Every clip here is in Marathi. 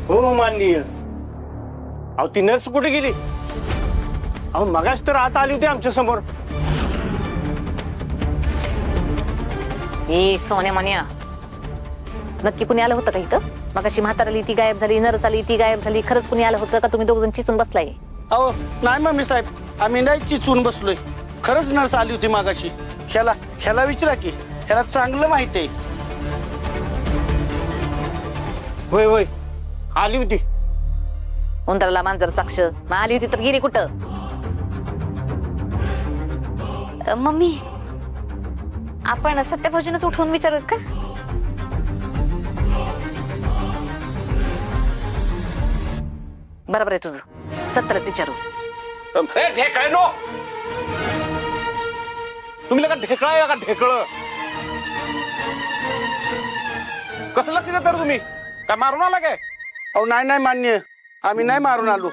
हो माननीय. अहो ती नर्स कुठे गेली? अहो मगाच तर आत आली होती आमच्या समोर. ए सोन्या मान्या, नक्की कुणी आलं होतं का इथं? मगाशी म्हातार आली ती गायब झाली, नर्स आली ती गायब झाली. खरंच कुणी आलं होतं का तुम्ही दोघ जण चिचून बसलाय? अहो नाही मम्मी साहेब, आम्ही नाही चिचून बसलोय. खरंच नर्स आली होती मागाशी. ह्याला विचारा की, ह्याला चांगलं माहिती आहे. होय होय आली होती. उंदराला मांजर साक्ष. मग आली होती तर गेली कुठं? मम्मी, आपण सत्यभोजनच उठवून विचारूत का? बरोबर आहे तुझं. सत्तरच विचारू. ढेकळे नो, तुम्ही लगा ढेकळा आहे का? ढेकळ कसं लक्ष देता रे तुम्ही? काय मारून आला काय? अहो नाही मान्य, आम्ही नाही मारून आलो.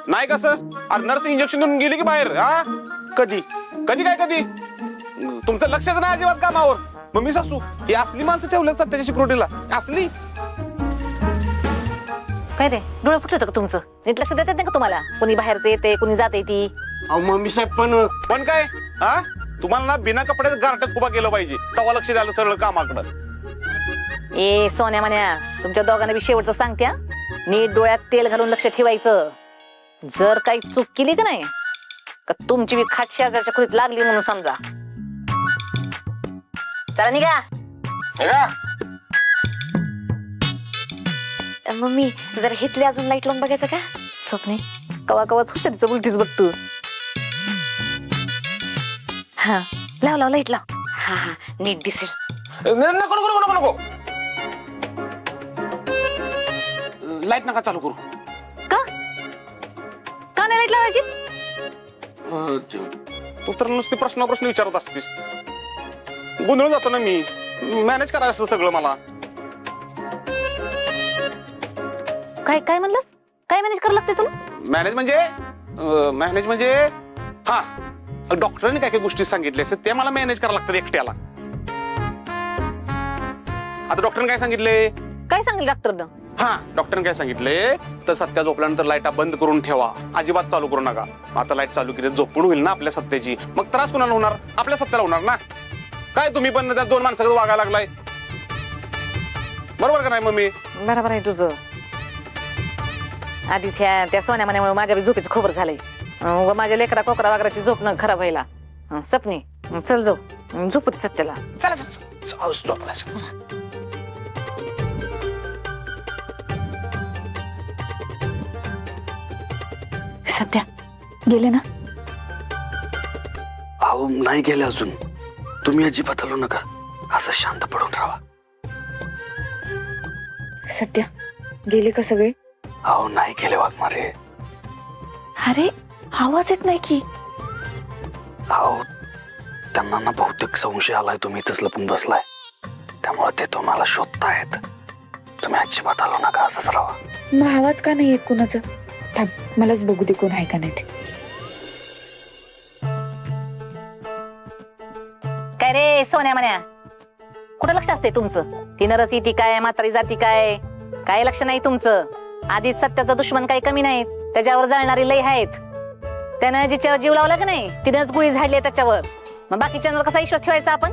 नाही कसं? अरे नर्स इंजेक्शन देऊन गेली की बाहेर? हा कधी? कधी काय कधी? तुमचं लक्षच नाही अजिबात कामावर. मम्मी सासू ही असली माणसं ठेवल्यात सध्याच्या सिक्युरिटीला. असली काय रे, डोळे फुटले होतं का तुमचं? नीट लक्ष देतात नाही का तुम्हाला? कुणी बाहेरचं येते, कुणी जाते ती? अहो मम्मी साहेब पण काय? हा तुम्हाला ना बिना कपड्यात गारट्यात उभा केलं पाहिजे, तेव्हा लक्ष द्यायला सरळ कामाकडं. ए सोन्या मान्या, तुमच्या दोघांना बी शेवटचं सांगते हा. नीट डोळ्यात तेल घालून लक्ष ठेवायचं. जर काही चूक केली का नाही का तुमची बी खाट शेजारच्या खोलीत लागली म्हणून समजा. चला निघा. हे का? मम्मी, जर हिथले अजून लाईट लावून बघायचं का? स्वप्ने, कवा कवाच हुशारीचं बोलतीस बघ तू. हा लाव लाव लाईट लाव. हा हा, नीट दिसेल. नको नको नको नको, लाईट नका चालू करू. का का नाही लाईट लावायची? तू तर नुसते प्रश्न विचारत असतेस. गोंधळ जातो ना मी. मॅनेज करायचं असतं सगळं मला. काय काय म्हणलास? काय मॅनेज करावं लागते तुला? मॅनेज म्हणजे हा डॉक्टरांनी काय काय गोष्टी सांगितल्या असतात ते मला मॅनेज करावं लागतं एकट्याला. आता डॉक्टरने काय सांगितले? काय सांगेल डॉक्टरनं? हा डॉक्टरने काय सांगितले तर सत्या झोपल्यानंतर लाईटा बंद करून ठेवा, अजिबात चालू करू नका. आता लाईट चालू केली झोपून होईल ना आपल्या सत्याची, मग त्रास कोणाला होणार? आपल्या सत्याला होणार ना. काय तुम्ही पण त्या दोन माणसाकडे वागायला लागलाय, बरोबर का नाही मम्मी? बरोबर आहे तुझं. आधीच त्या सोन्या मान्यामुळे माझ्या बी झोपेचं खोबर झालंय. माझ्या लेकरा कोकरा वागराची झोप न खराब व्हायला. सपने चल जाऊ झोपू दे सत्याला. चला सध्या गेले ना? अहो नाही गेले अजून. तुम्ही अजिबात हलू नका, असं शांत पडून राहा. सध्या गेले का सगळे? अहो नाही गेले वाघमारे. अरे आवाज येत नाही की. अहो त्यांना ना बहुतेक संशय आलाय तुम्ही इथंच लपून बसलाय, त्यामुळे ते तुम्हाला शोधतायत. तुम्ही अजिबात हलू नका, असंच राहा. मग आवाज का नाही येत कुणाचा? थांब, मलाच बघू दे कोण आहे का नाही ते. काय रे सोन्या मान्या, कुठं लक्ष असते तुमचं? ती नरस येती काय, म्हातारी जाती काय, काय लक्ष नाही तुमचं. आधीच सत्याचा दुश्मन काही कमी नाही, त्याच्यावर जाळणारी लई आहेत. त्यानं जिच्यावर जीव लावला का नाही तिनंच गुळी झाडली त्याच्यावर. मग बाकीच्यांवर कसा विश्वास ठेवायचा आपण?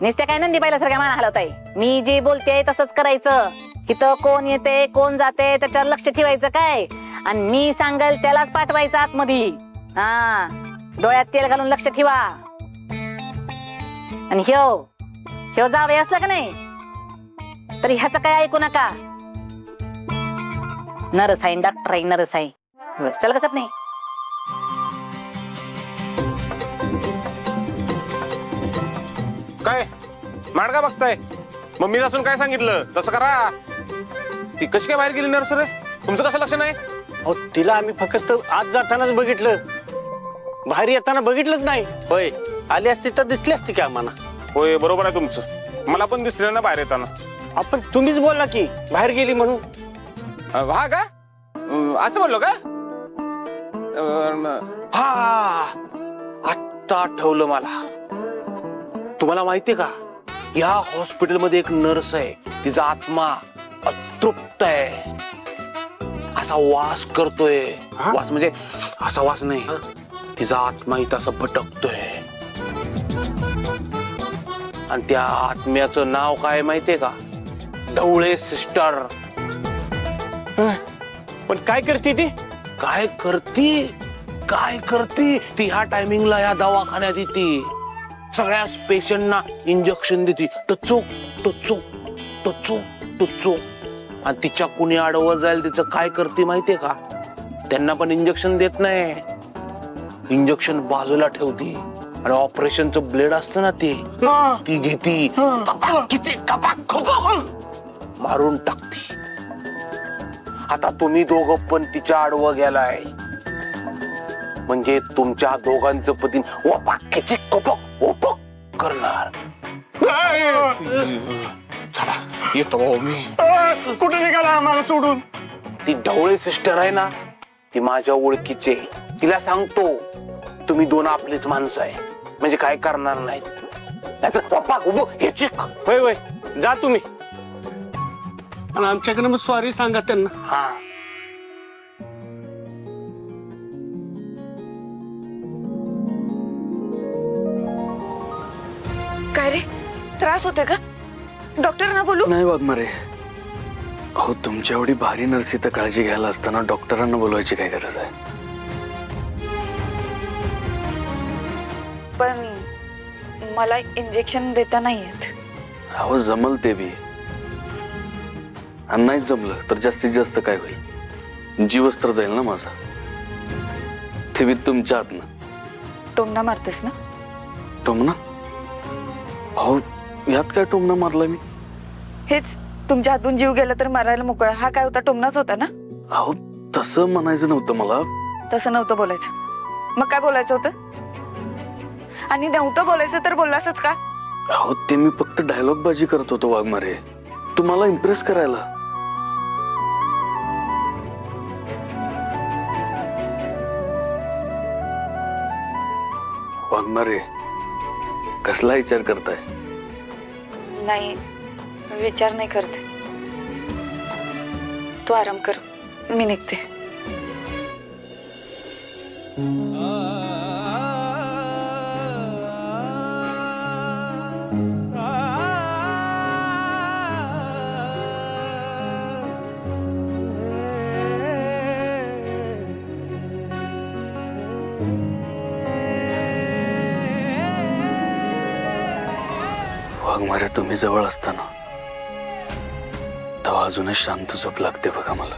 नुसत्या काय नंदी पाहिल्यासारख्या मान हलवत आहे. मी जे बोलते तसंच करायचं. इथं कोण येते कोण जाते त्याच्यावर लक्ष ठेवायचं काय, आणि मी सांगल त्यालाच पाठवायचं आतमध्ये. हा डोळ्यात तेल घालून लक्ष ठेवा. आणि ह्यो जावे असला का नाही तरी ह्याचं काय ऐकू नका. नरस आहे डॉक्टर आहे नरस आहे. चल कसं नाही. काय माडका बघताय? मम्मी असून काय सांगितलं तसं करा. ती कशी काय बाहेर गेली नर्स रे? तुमचं कसं लक्ष नाही? अहो तिला आम्ही फक्त आत जातानाच बघितलं, बाहेर येताना बघितलंच नाही. होय आली असती तर दिसली असती की आम्हाला. होय बरोबर आहे तुमचं, मला पण दिसलं ना बाहेर येताना. आपण तुम्हीच बोलला की बाहेर गेली म्हणून. हा का? असं बोललो का? हा आत्ता आठवलं मला. तुम्हाला माहितीये का या हॉस्पिटलमध्ये एक नर्स आहे, तिचा आत्मा अतृप्त आहे, असा वास करतोय. हा? वास म्हणजे असा वास नाही, तिचा आत्मा इथं असं भटकतोय. आणि त्या आत्म्याचं नाव काय माहितीये का? ढवळे सिस्टर. पण काय करते ती? काय करती ती? ह्या टायमिंगला या दवाखान्यात येते, सगळ्या पेशंटना इंजेक्शन देते. टचोक टचोक टचोक टचोक. आणि तिच्या कुणी आडवं जाईल तिचं काय करते माहितीये का? त्यांना पण इंजेक्शन देत नाही, इंजेक्शन बाजूला ठेवती आणि ऑपरेशनचं ब्लेड असतं ना ते, ती घेती, मारून टाकती. आता तुम्ही दोघं पण तिच्या आडवं गेलाय म्हणजे तुमच्या दोघांचं पती करणार. चला येतो भाऊ मी. कुठे निघाला आम्हाला सोडून? ती ढवळे सिस्टर आहे ना, ती माझ्या ओळखीचे. तिला सांगतो तुम्ही दोन आपलेच माणूस आहे, म्हणजे काय करणार नाही. नाहीतर पप्पा हे चिक. होय होय, जा तुम्ही. आणि आमच्याकडे मग सॉरी सांगा त्यांना. हा काय रे, त्रास होते का? डॉक्टरांना बोलू? नाही वाघमारे, अहो तुमच्या एवढी भारी नर्सी तर काळजी घ्यायला असताना डॉक्टरांना बोलवायची काय गरज आहे? पण मला इंजेक्शन देता नाही येत. अहो जमल ते बी, आणि नाही जमलं तर जास्तीत जास्त काय होईल? जीवच तर जाईल ना माझा. ते बी तुमच्या हातनं. टोमणा मारतोस ना? टोमना? अहो यात काय टोमना मारला मी? हेच, तुमच्या हातून जीव गेला तर मारायला मोकळा. हा काय होता? टोमणाच होता ना? अहो तसं म्हणायचं नव्हतं मला. तसं नव्हतं बोलायचं. मग काय बोलायचं होतं? आणि नव्हतं बोलायचं तर बोललासच का? अहो ते मी फक्त डायलॉग बाजी करत होतो वाघमारे, तुम्हाला इम्प्रेस करायला. वाघमारे कसला विचार करताय? नाही, विचार नाही करते. तू आराम कर, मी निघते. वाघमारे तुम्ही जवळ असताना तेव्हा अजूनच शांत झोप लागते बघा मला.